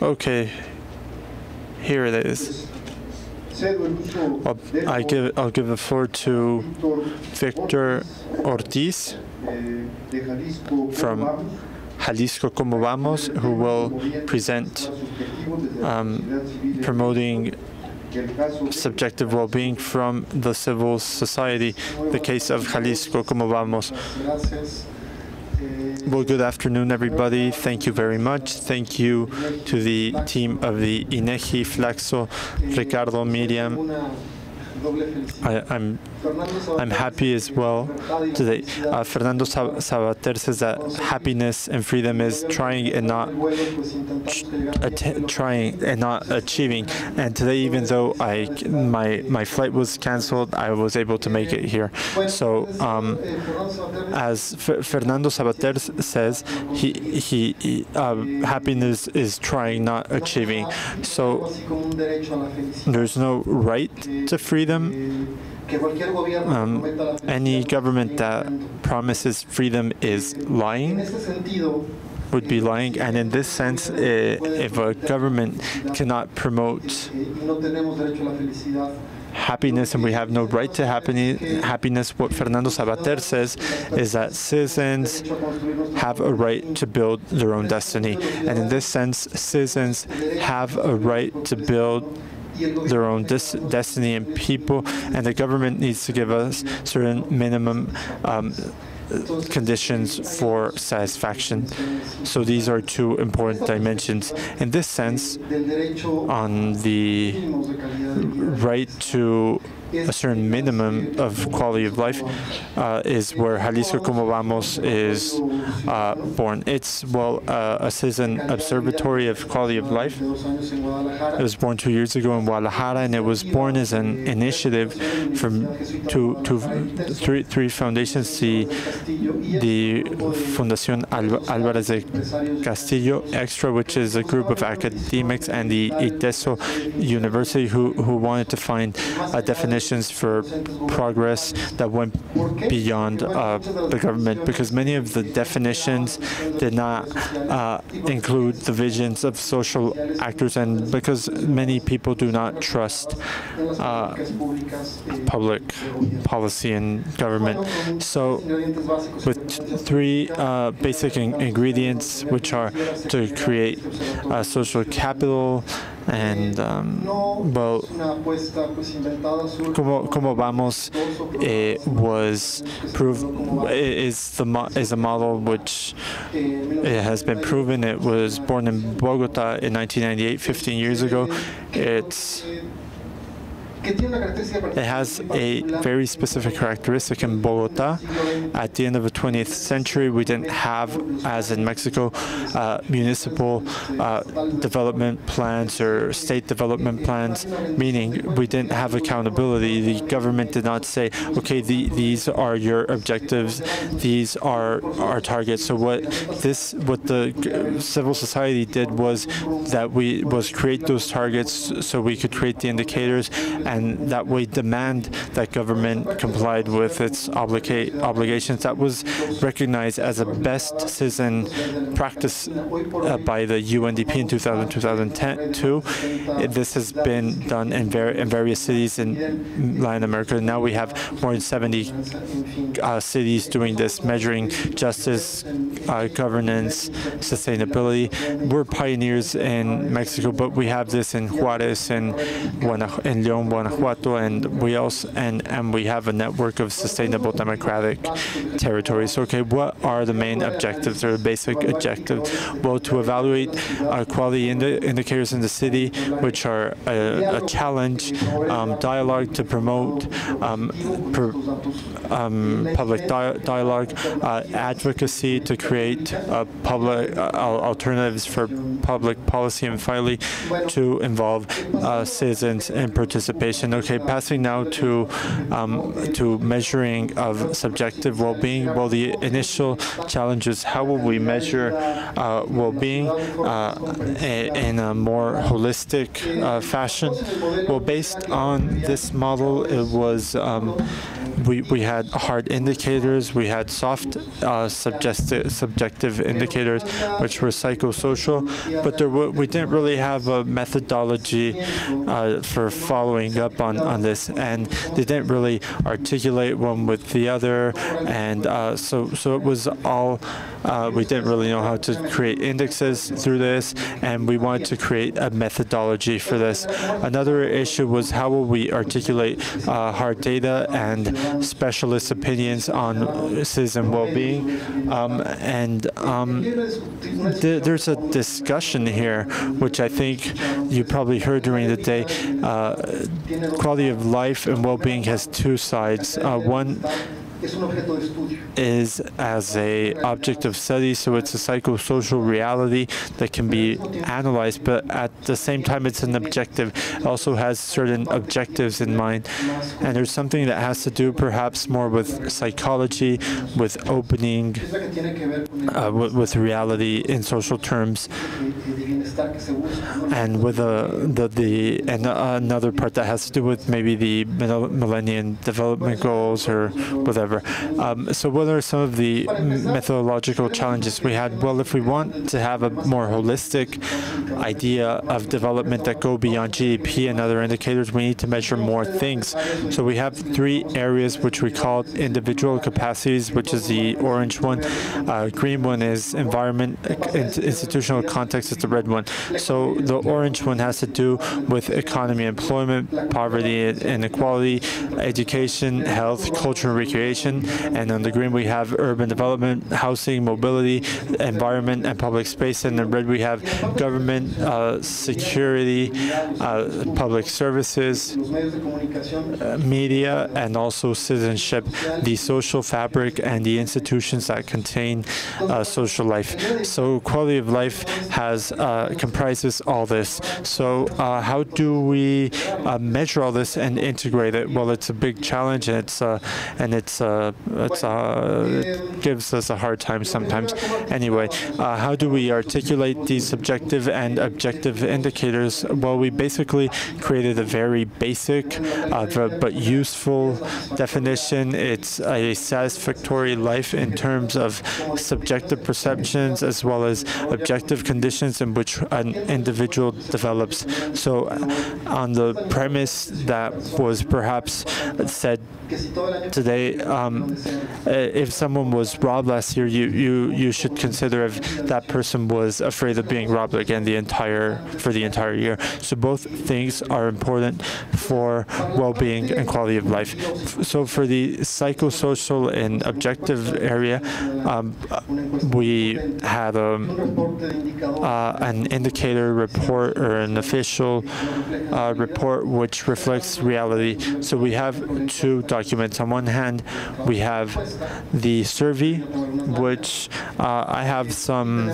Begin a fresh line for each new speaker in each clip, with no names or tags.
Okay, here it is. I'll give the floor to Victor Ortiz from Jalisco Como Vamos, who will present promoting subjective well-being from the civil society, the case of Jalisco Como Vamos. Well, good afternoon, everybody. Thank you very much. Thank you to the team of the INEGI, Flaxo, Ricardo, Miriam. I'm happy as well today. Fernando Sabater says that happiness and freedom is trying and not achieving. And today, even though my flight was canceled, I was able to make it here. So, as Fernando Sabater says, happiness is trying, not achieving. So there's no right to freedom. Any government that promises freedom is lying, would be lying. And in this sense, if a government cannot promote happiness and we have no right to happiness, what Fernando Sabater says is that citizens have a right to build their own destiny. And in this sense, citizens have a right to build their own destiny and people, and the government needs to give us certain minimum conditions for satisfaction. So these are two important dimensions. In this sense, on the right to a certain minimum of quality of life is where Jalisco Como Vamos is born. It's, well, a citizen observatory of quality of life. It was born 2 years ago in Guadalajara, and it was born as an initiative from three foundations: the Fundación Álvarez de Castillo Extra, which is a group of academics, and the ITESO University, who wanted to find a definitions for progress that went beyond the government, because many of the definitions did not include the visions of social actors, and because many people do not trust public policy and government. So with three basic ingredients, which are to create social capital, and well, Como Vamos was proved is a model which it has been proven. It was born in Bogota in 1998, 15 years ago. It has a very specific characteristic in Bogota. At the end of the 20th century, we didn't have, as in Mexico, municipal development plans or state development plans, meaning we didn't have accountability. The government did not say, okay, these are your objectives, these are our targets. So what the civil society did was create those targets so we could create the indicators, and that way demand that government complied with its obligations. That was recognized as a best citizen practice by the UNDP in 2002. This has been done in various cities in Latin America. Now we have more than 70 cities doing this, measuring justice, governance, sustainability. We're pioneers in Mexico, but we have this in Juarez and León, Guanajuato, and we have a network of sustainable democratic territories. Okay, what are the main objectives or the basic objectives? Well, to evaluate quality indicators in the city, which are a challenge, dialogue to promote public dialogue, advocacy to create public alternatives for public policy, and finally to involve citizens in participation. Okay, passing now to measuring of subjective well-being. Well, the initial challenge is how will we measure well-being in a more holistic fashion? Well, based on this model, it was we had hard indicators, we had soft subjective indicators, which were psychosocial, but we didn't really have a methodology for following up on this, and they didn't really articulate one with the other, and so it was all, we didn't really know how to create indexes through this, and we wanted to create a methodology for this. Another issue was how will we articulate hard data and specialist opinions on citizen well-being, there's a discussion here, which I think you probably heard during the day. Quality of life and well-being has two sides. One is as a object of study, so it's a psychosocial reality that can be analyzed, but at the same time it's an objective. It also has certain objectives in mind, and there's something that has to do perhaps more with psychology, with opening, with reality in social terms, and with another part that has to do with maybe the Millennium Development Goals or whatever. So what are some of the methodological challenges we had? Well, if we want to have a more holistic idea of development that go beyond GDP and other indicators, we need to measure more things. So we have three areas which we call individual capacities, which is the orange one. Green one is environment, institutional context is the red one. So the orange one has to do with economy, employment, poverty, inequality, education, health, culture, and recreation. And on the green we have urban development, housing, mobility, environment, and public space. And in red we have government, security, public services, media, and also citizenship, the social fabric, and the institutions that contain social life. So quality of life has comprises all this. So how do we measure all this and integrate it? Well, it's a big challenge, and it gives us a hard time sometimes. Anyway, how do we articulate these subjective and objective indicators? Well, we basically created a very basic but useful definition. It's a satisfactory life in terms of subjective perceptions as well as objective conditions in which an individual develops. So on the premise that was perhaps said today, if someone was robbed last year, you should consider if that person was afraid of being robbed again for the entire year. So both things are important for well-being and quality of life. So for the psychosocial and objective area, we had an indicator report or an official report which reflects reality. So we have two documents. On one hand, we have the survey, which I have some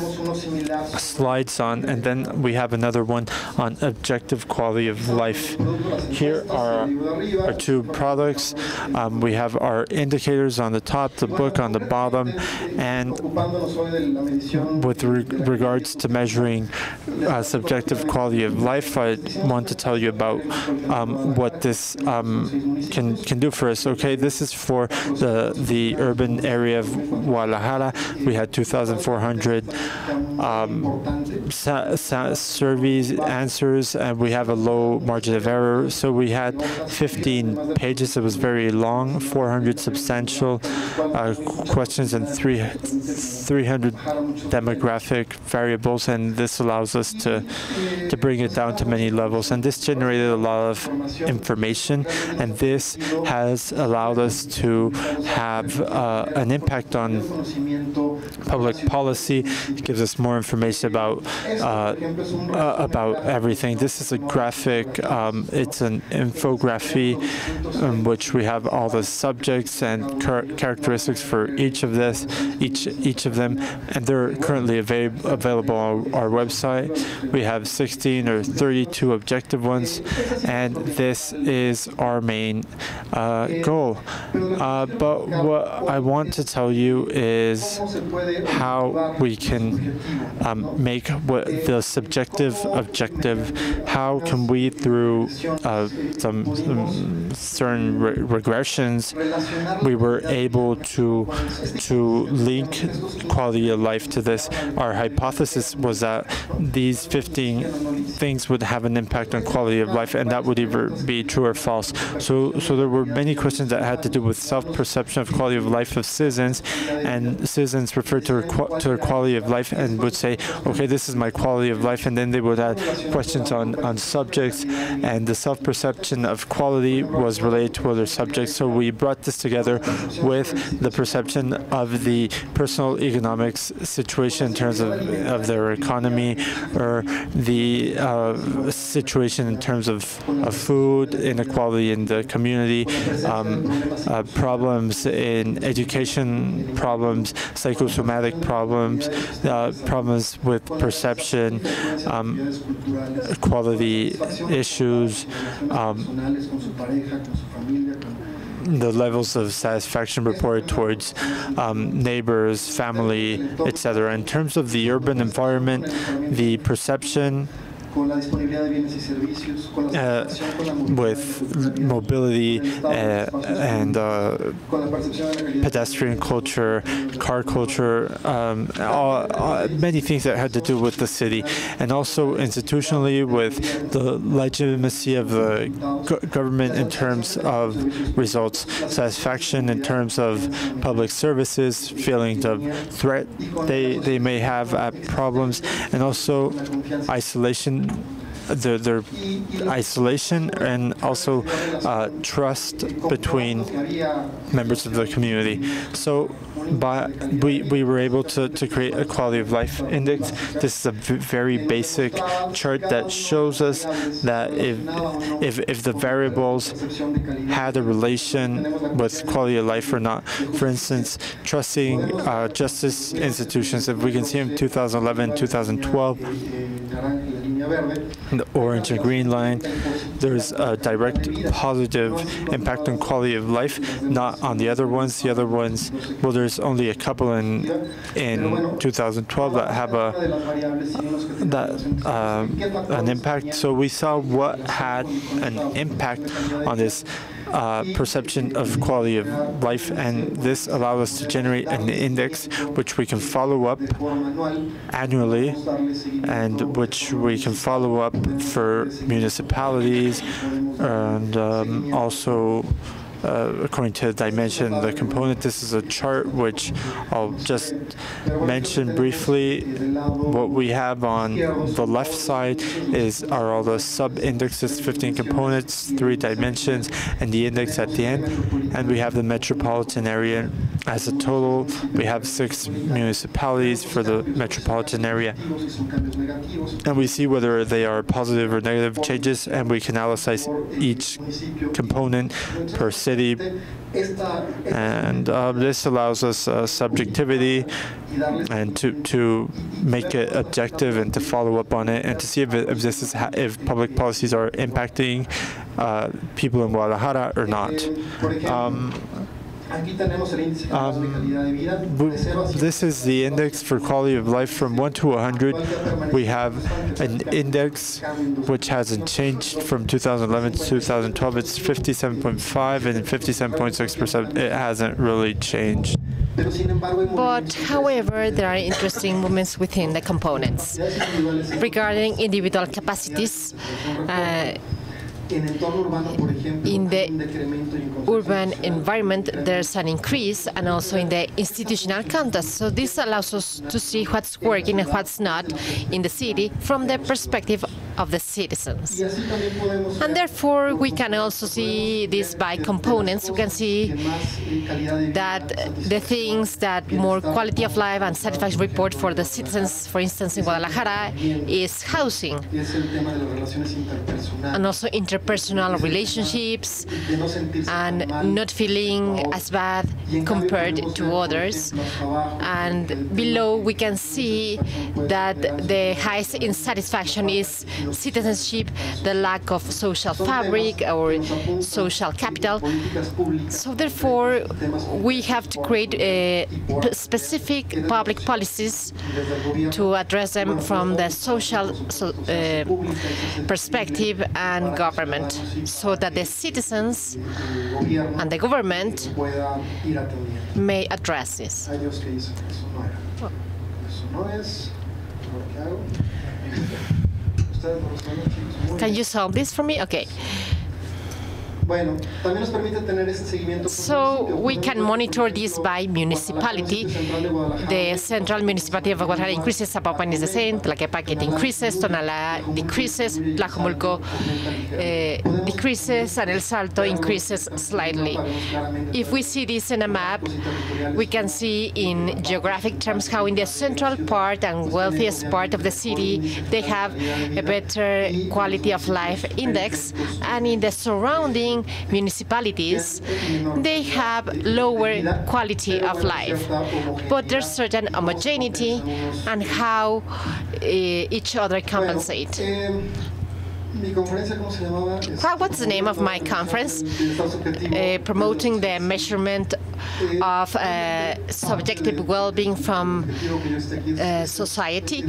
slides on, and then we have another one on objective quality of life. Here are our two products. We have our indicators on the top, the book on the bottom, and with regards to measuring subjective quality of life, I want to tell you about what this can do for us. Okay, this is for the urban area of Guadalajara. We had 2,400 surveys answers, and we have a low margin of error. So we had 15 pages. It was very long, 400 substantial questions, and 300 demographic variables, and this allows us to bring it down to many levels. And this generated a lot of information, and this has allowed us to have an impact on public policy. It gives us more information about everything. This is a graphic. It's an infography in which we have all the subjects and characteristics for each of them, and they're currently available on our website. website. We have 16 or 32 objective ones, and this is our main goal. But what I want to tell you is how we can make the subjective objective. How can we, through some certain regressions, we were able to link quality of life to this. Our hypothesis was that these 15 things would have an impact on quality of life, and that would either be true or false. So there were many questions that had to do with self-perception of quality of life of citizens, and citizens referred to their quality of life and would say, okay, this is my quality of life, and then they would add questions on subjects, and the self-perception of quality was related to other subjects. So we brought this together with the perception of the personal economics situation in terms of their economy, or the situation in terms of food inequality in the community, problems in education, problems, psychosomatic problems, problems with perception, quality issues, the levels of satisfaction reported towards neighbors, family, etc. In terms of the urban environment, the perception with mobility and pedestrian culture, car culture, many things that had to do with the city, and also institutionally with the legitimacy of the government in terms of results, satisfaction in terms of public services, feelings of threat they may have at problems, and also isolation, their isolation, and also trust between members of the community. So we were able to create a quality of life index. This is a very basic chart that shows us that if the variables had a relation with quality of life or not. For instance, trusting justice institutions, if we can see in 2011, 2012, the orange and green line, there's a direct positive impact on quality of life, not on the other ones. The other ones, well, there's only a couple in 2012 that have an impact. So we saw what had an impact on this perception of quality of life, and this allowed us to generate an index which we can follow up annually, and which we can follow up for municipalities, and also according to the dimension, the component. This is a chart which I'll just mention briefly. What we have on the left side are all the sub-indexes, 15 components, 3 dimensions, and the index at the end. And we have the metropolitan area as a total. We have 6 municipalities for the metropolitan area. And we see whether they are positive or negative changes, and we can analyze each component per city. And this allows us subjectivity, and to make it objective and to follow up on it, and to see if public policies are impacting people in Guadalajara or not. This is the index for quality of life from 1 to 100. We have an index which hasn't changed from 2011 to 2012. It's 57.5 and 57.6%. It hasn't really changed.
But, however, there are interesting movements within the components. Regarding individual capacities, in the urban environment, there's an increase, and also in the institutional context. So this allows us to see what's working and what's not in the city from the perspective of the citizens. And therefore, we can also see this by components. We can see that the things that more quality of life and satisfaction report for the citizens, for instance, in Guadalajara, is housing, and also interpersonal relationships, and not feeling as bad compared to others. And below, we can see that the highest in satisfaction is citizenship, the lack of social fabric or social capital. So therefore, we have to create specific public policies to address them from the social perspective and government, so that the citizens and the government may address this. Can you solve this for me? Okay. So we can monitor this by municipality. The central municipality of Guadalajara increases, Zapopan is the same, Tlaquepaque increases, Tonalá decreases, Tlajomulco decreases, and El Salto increases slightly. If we see this in a map, we can see in geographic terms how in the central part and wealthiest part of the city, they have a better quality of life index, and in the surrounding municipalities, they have lower quality of life. But there's certain homogeneity and how each other compensate. What's the name of my conference? Promoting the measurement of subjective well-being from society.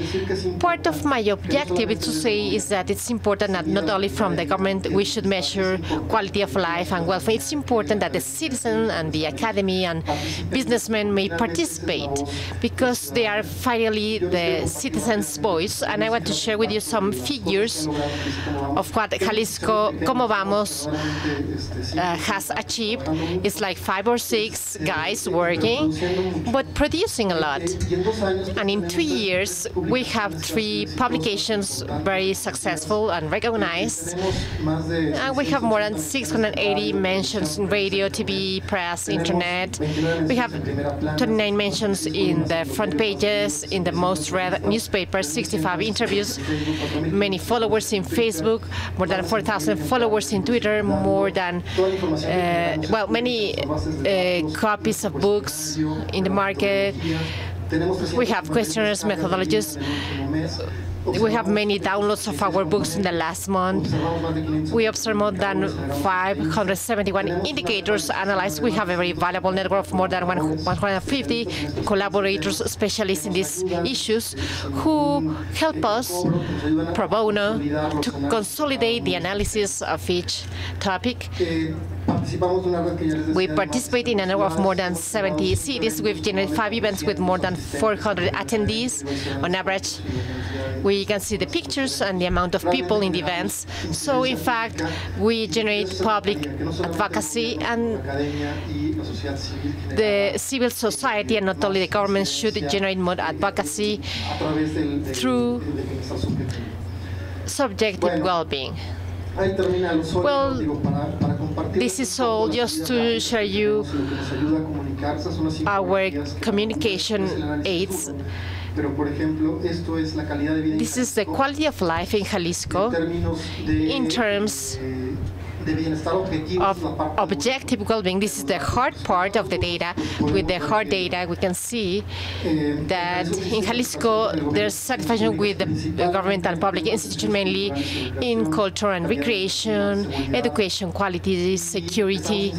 Part of my objective is to say is that it's important that not only from the government we should measure quality of life and welfare. It's important that the citizen and the academy and businessmen may participate, because they are finally the citizens' voice. And I want to share with you some figures of what Jalisco Como Vamos has achieved. It's like 5 or 6 guys working, but producing a lot. And in 2 years, we have 3 publications very successful and recognized. And we have more than 680 mentions in radio, TV, press, internet. We have 29 mentions in the front pages, in the most read newspapers, 65 interviews, many followers in Facebook, more than 4,000 followers in Twitter, more than, many copies of books in the market. We have questionnaires, methodologies. We have many downloads of our books in the last month. We observed more than 571 indicators analyzed. We have a very valuable network of more than 150 collaborators, specialists in these issues, who help us pro bono to consolidate the analysis of each topic. We participate in a network of more than 70 cities. We've generated 5 events with more than 400 attendees on average. We can see the pictures and the amount of people in the events. So, in fact, we generate public advocacy, and the civil society and not only the government should generate more advocacy through subjective well-being. Well, this is all just to share you our communication aids. This is the quality of life in Jalisco in terms of objective well-being. This is the hard part of the data. With the hard data, we can see that in Jalisco, there's satisfaction with the government and public institutions, mainly in culture and recreation, education quality, security,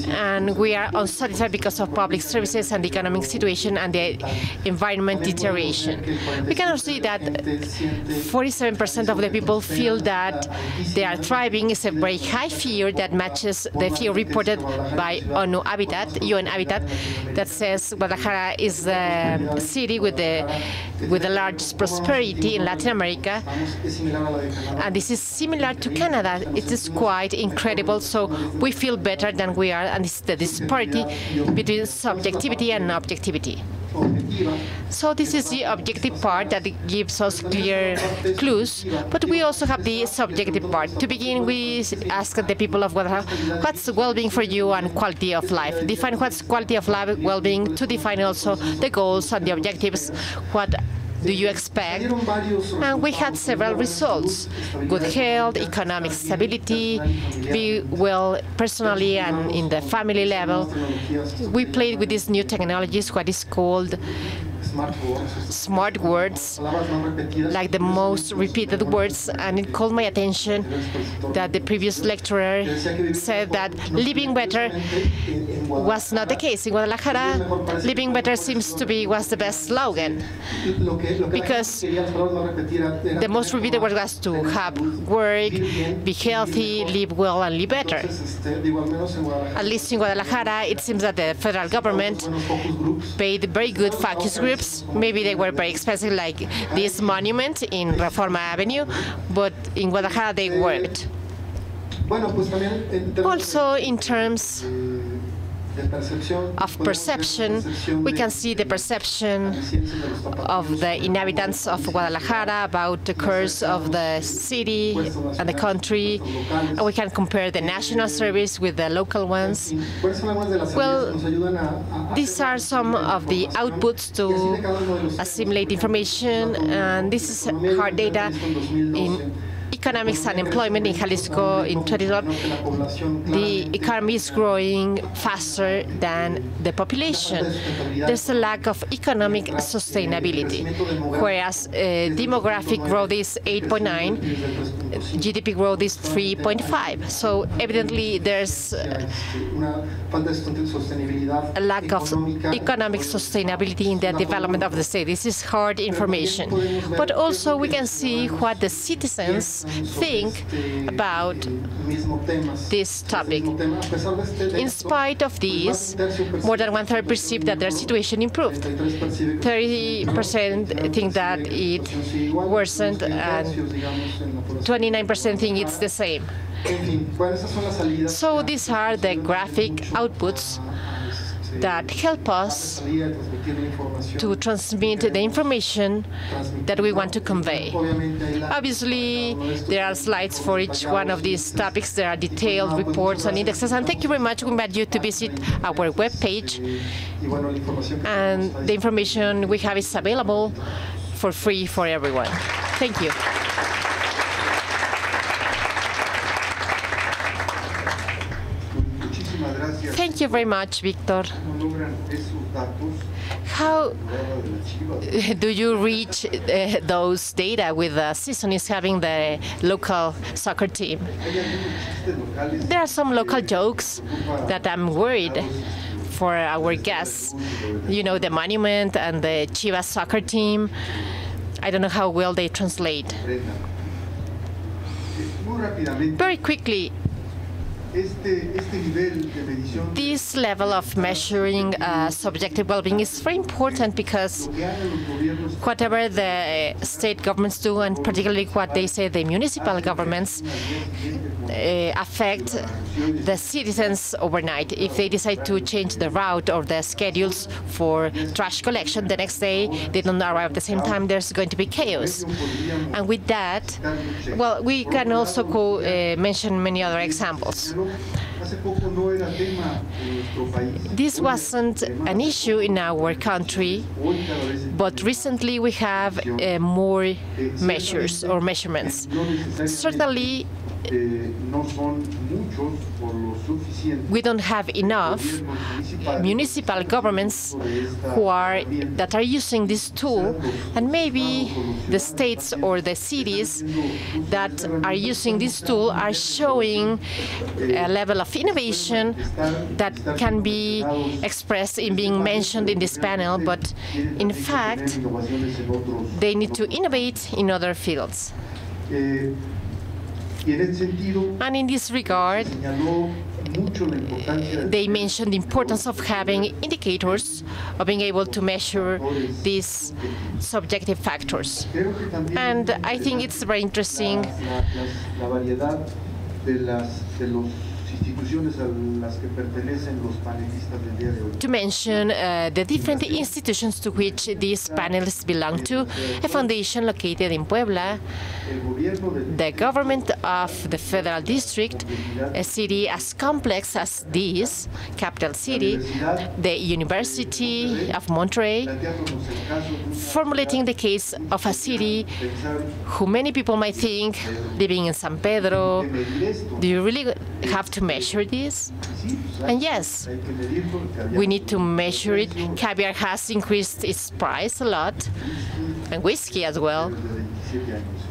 and we are unsatisfied because of public services and the economic situation and the environment deterioration. We can also see that 47% of the people feel that they are thriving. It's a very high figure that matches the figure reported by UN Habitat, that says Guadalajara is the city with the largest prosperity in Latin America, and this is similar to Canada. It is quite incredible. So we feel better than we are, and it's the disparity between subjectivity and objectivity. So this is the objective part that gives us clear clues, but we also have the subjective part. To begin, we ask the people of Guadalajara, what's well-being for you and quality of life? Define what's quality of life, well-being, to define also the goals and the objectives. What do you expect? And we had several results: good health, economic stability, be well personally and in the family level. We played with these new technologies, what is called smart words, like the most repeated words, and it called my attention that the previous lecturer said that living better was not the case. In Guadalajara, living better seems to be was the best slogan, because the most repeated word was to have work, be healthy, live well, and live better. At least in Guadalajara, it seems that the federal government paid very good focus groups. Maybe they were very expensive, like this monument in Reforma Avenue, but in Guadalajara they worked. Also, in terms of perception, we can see the perception of the inhabitants of Guadalajara about the curse of the city and the country, and we can compare the national service with the local ones. Well, these are some of the outputs to assimilate information, and this is hard data in economics and employment in Jalisco in 2012. The economy is growing faster than the population. There's a lack of economic sustainability, whereas demographic growth is 8.9, GDP growth is 3.5. So evidently there's a lack of economic sustainability in the development of the state. This is hard information. But also we can see what the citizens think about this topic. In spite of this, more than one-third perceive that their situation improved. 30% think that it worsened, and 29% think it's the same. So these are the graphic outputs that help us to transmit the information that we want to convey. Obviously, there are slides for each one of these topics. There are detailed reports and indexes. And thank you very much. We invite you to visit our webpage. And the information we have is available for free for everyone. Thank you. Thank you very much, Victor. How do you reach those data with Seasonings having the local soccer team? There are some local jokes that I'm worried for our guests. You know, the monument and the Chivas soccer team. I don't know how well they translate. Very quickly, this level of measuring subjective well-being is very important, because whatever the state governments do, and particularly what they say the municipal governments, affect the citizens overnight. If they decide to change the route or the schedules for trash collection, the next day they don't arrive at the same time, there's going to be chaos. And with that, well, we can also mention many other examples. This wasn't an issue in our country, but recently we have more measures or measurements. Certainly, we don't have enough municipal governments that are using this tool, and maybe the states or the cities that are using this tool are showing a level of innovation that can be expressed in being mentioned in this panel, but in fact, they need to innovate in other fields. And in this regard, they mentioned the importance of having indicators, of being able to measure these subjective factors. And I think it's very interesting to mention the different institutions to which these panelists belong to: a foundation located in Puebla, the government of the Federal District, a city as complex as this, capital city, the University of Monterrey, formulating the case of a city who many people might think living in San Pedro. Do you really have to measure this? And yes, we need to measure it. Caviar has increased its price a lot, and whiskey as well,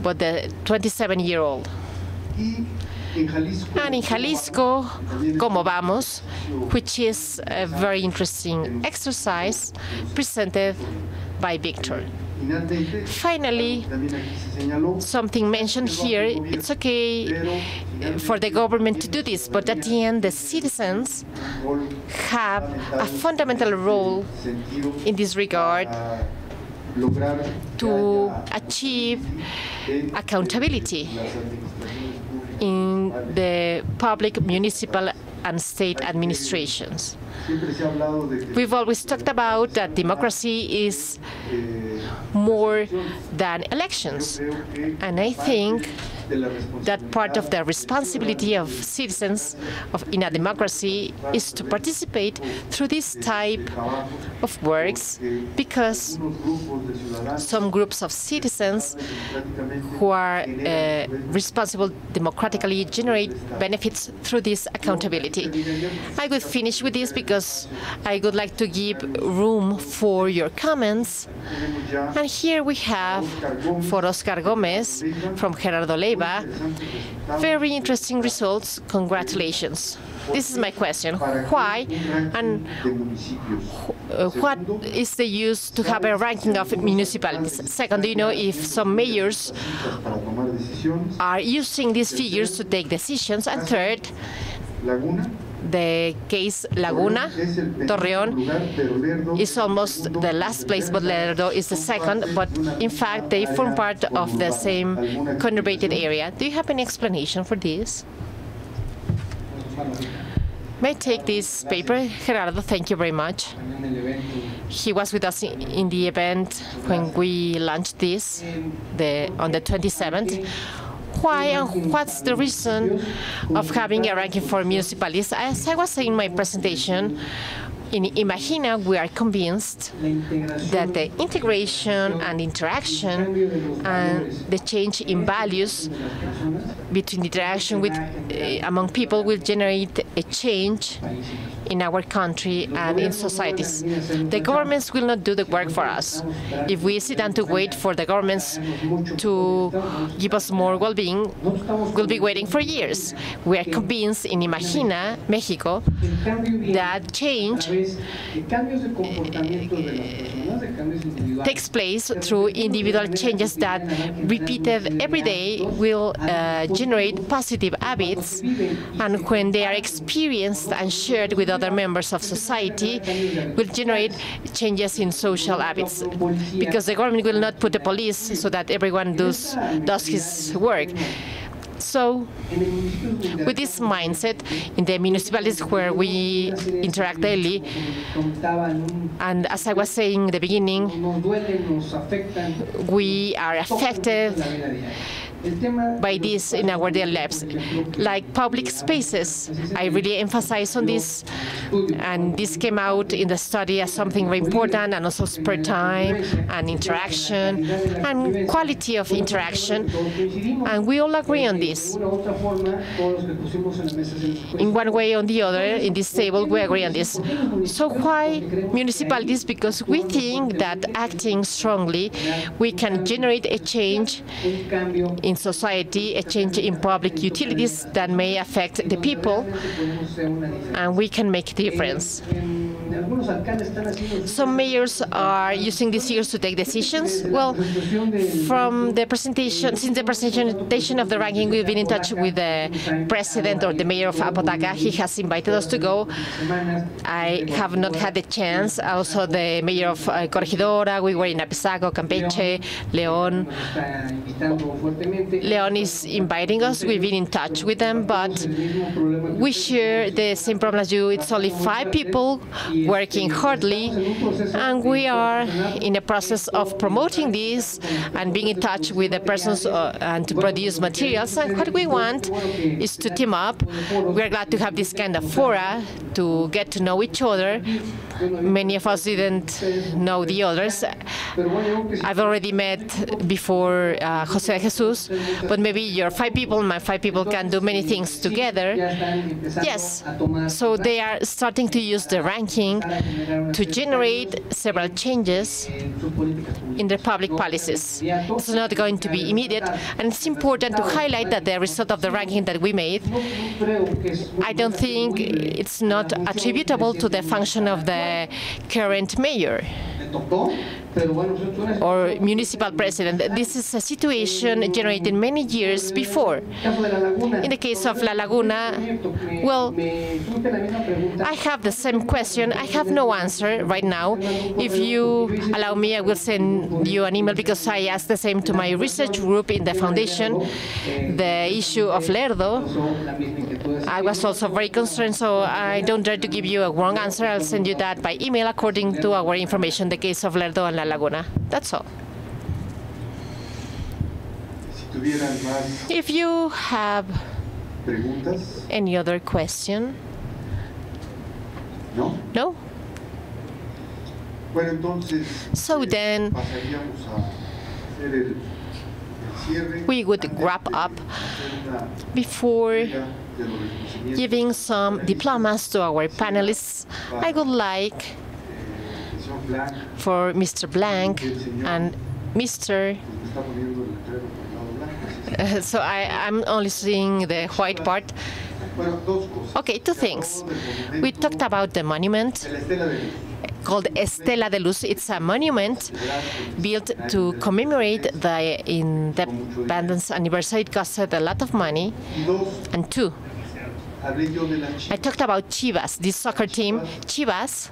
but the 27-year-old. And in Jalisco, Como Vamos, which is a very interesting exercise presented by Victor. Finally, something mentioned here: it's okay for the government to do this, but at the end, the citizens have a fundamental role in this regard to achieve accountability in the public, municipal, and state administrations. We've always talked about that democracy is more than elections, and I think that part of the responsibility of citizens in a democracy is to participate through this type of works, because some groups of citizens who are responsible democratically generate benefits through this accountability. I would finish with this because I would like to give room for your comments. And here we have, for Oscar Gomez from Gerardo Leiva, very interesting results. Congratulations. This is my question. Why and what is the use to have a ranking of municipalities? Second, do you know if some mayors are using these figures to take decisions? And third, the case Laguna, Torreón, is almost the last place, but Lerdo is the second. But in fact, they form part of the same conurbated area. Do you have any explanation for this? May I take this paper? Gerardo, thank you very much. He was with us in the event when we launched this on the 27th. Why and what's the reason of having a ranking for municipalities? As I was saying in my presentation, in Imagina, we are convinced that the integration and interaction and the change in values between interaction among people will generate a change in our country and in societies. The governments will not do the work for us. If we sit down to wait for the governments to give us more well-being, we'll be waiting for years. We are convinced in Imagina, Mexico, that change takes place through individual changes that, repeated every day, will generate positive habits, and when they are experienced and shared with other members of society, will generate changes in social habits, because the government will not put the police so that everyone does his work. So, with this mindset, in the municipalities where we interact daily, and as I was saying in the beginning, we are affected by this in our daily lives. Like public spaces, I really emphasize on this, and this came out in the study as something very important, and also spare time and interaction and quality of interaction, and we all agree on this. In one way or the other, in this table, we agree on this. So why municipalities? Because we think that acting strongly, we can generate a change in society, a change in public utilities that may affect the people, and we can make a difference. Some mayors are using these years to take decisions. Well, from the presentation, since the presentation of the ranking, we've been in touch with the president or the mayor of Apodaca. He has invited us to go. I have not had the chance. Also, the mayor of Corregidora, we were in Apizaco, Campeche, León. León is inviting us. We've been in touch with them, but we share the same problem as you. It's only 5 people working hardly, and we are in a process of promoting this and being in touch with the persons and to produce materials. And what we want is to team up. We are glad to have this kind of fora to get to know each other. Many of us didn't know the others. I've already met before José de Jesus, but maybe your 5 people, my 5 people can do many things together. Yes, so they are starting to use the ranking to generate several changes in their public policies. It's not going to be immediate, and it's important to highlight that the result of the ranking that we made, I don't think it's not attributable to the function of the current mayor or municipal president. This is a situation generated many years before. In the case of La Laguna, well, I have the same question. I have no answer right now. If you allow me, I will send you an email, because I asked the same to my research group in the foundation. The issue of Lerdo, I was also very concerned, so I don't dare to give you a wrong answer. I'll send you that by email according to our information, the case of Lerdo and La Laguna. That's all. If you have any other question? No? So then we would wrap up before giving some diplomas to our panelists. I would like for Mr. Blanc and Mr. So I'm only seeing the white part. Okay, 2 things. We talked about the monument called Estela de Luz. It's a monument built to commemorate the independence anniversary. It costed a lot of money. And 2, I talked about Chivas, this soccer team. Chivas,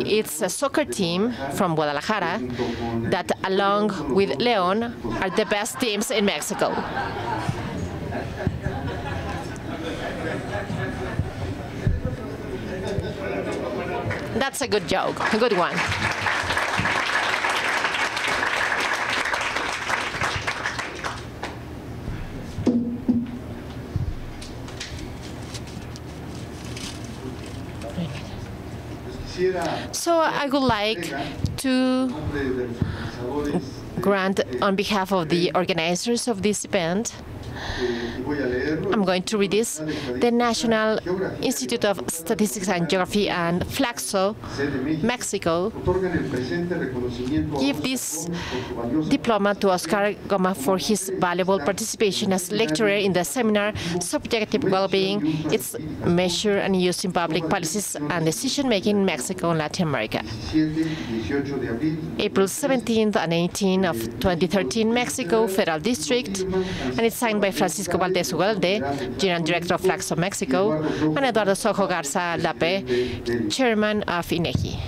it's a soccer team from Guadalajara that, along with León, are the best teams in Mexico. That's a good joke, a good one. So I would like to grant, on behalf of the organizers of this event, I'm going to read this. The National Institute of Statistics and Geography and Flaxo, Mexico, give this diploma to Oscar Goma for his valuable participation as lecturer in the seminar Subjective Well-Being, its Measure and Use in Public Policies and Decision-Making in Mexico and Latin America. April 17th and 18th of 2013, Mexico Federal District, and it's signed by Francisco Valdez Ugalde, General Director of Flaxo Mexico, and Eduardo Sojo Garza Lape, Chairman of INEGI.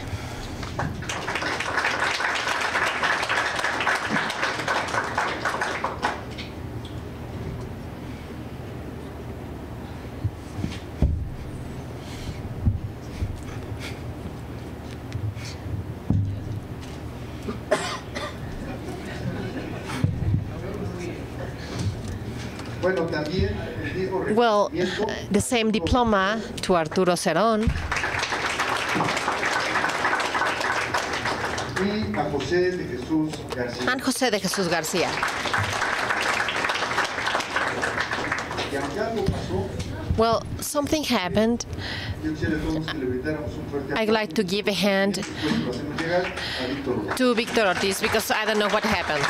Well, the same diploma to Arturo Cerón and José de Jesus García. Well, something happened. I'd like to give a hand to Victor Ortiz because I don't know what happened.